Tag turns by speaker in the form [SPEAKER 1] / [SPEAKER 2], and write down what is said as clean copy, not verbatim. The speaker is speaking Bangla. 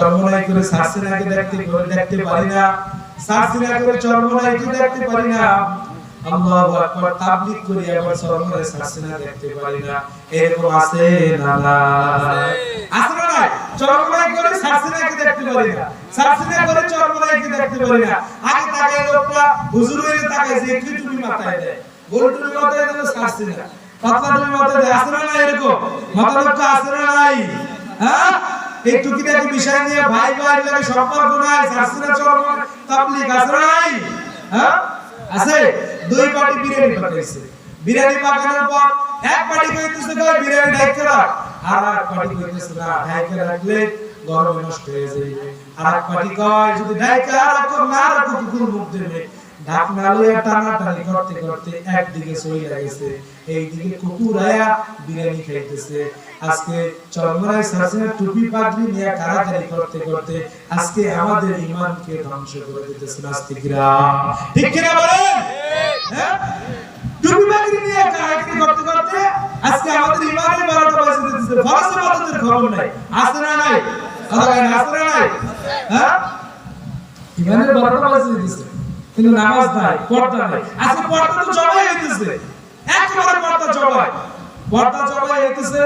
[SPEAKER 1] চরমনাই করে সারসিনাকে দেখতে পারি না, সারসিনা করে চরমনাইকে দেখতে পারি না। আল্লাহু আকবার, তাবলীগ করি আবার চরমনাই সারসিনা দেখতে পারি না। এরকম আছে না? না আছে না? নাই চরমনাই করে সারসিনাকে দেখতে পারি না, সারসিনা করে চরমনাইকে দেখতে পারি না। আগে তাকায় লোকটা হুজুর হয়ে তাকায় যে কি তুমি মাথায় দেয়, গোল তুমি মাথায় দেয় সারসিনা, পাতলা তুমি মাথায় দেয়। আছে না? নাই এরকম মতলবটা আছে না? নাই হ্যাঁ, এই টুকিটাকি বিষয় নিয়ে ভাই ভাই লাগে সম্পর্ক নাই। সারসিনা চরমনাই তাবলীগ আছে না? নাই হ্যাঁ আছে। দুই পার্টি বিরিয়ানি পাকাইছে, বিরিয়ানি পাকানোর পর এক পার্টি কইতেছে কই বিরিয়ানি ঢাইকা রাখ, আর এক পার্টি কইতেছে না ঢাইকা রাখলে গরমে নষ্ট হয়ে যাবে। আর এক পার্টি কয় যদি ঢাইকা রাখো না রাখো কুকুর মুখ দেবে। ঢাকনা লইয়া টানাটানি করতে করতে একদিকে চলে গেছে, এইদিকে কুকুর আয়া বিরিয়ানি খাইতেছে। আজকে চরমনাই সারসিনা টুপি পাগড়ি নিয়ে কারাকারি করতে করতে আজকে আমাদের ঈমানকে ধ্বংস করে দিতেছে নাস্তিকরা। ঠিক কি না বলেন? হ্যাঁ, টুপি পাগড়ি নিয়ে কারাকারি করতে করতে আজকে আমাদের ঈমানের 12টা বাজে দিতেছে। ফরজ ইবাদতের খবর নাই। আছে না? নাই কথা না? আছে না? নাই হ্যাঁ, ঈমানের 12টা বাজে দিতেছে কিন্তু নামাজ নাই, পর্দা নাই। আজকে পর্দা তো জবাই হইতেছে, একেবারে পর্দা জবাই হইতেছে।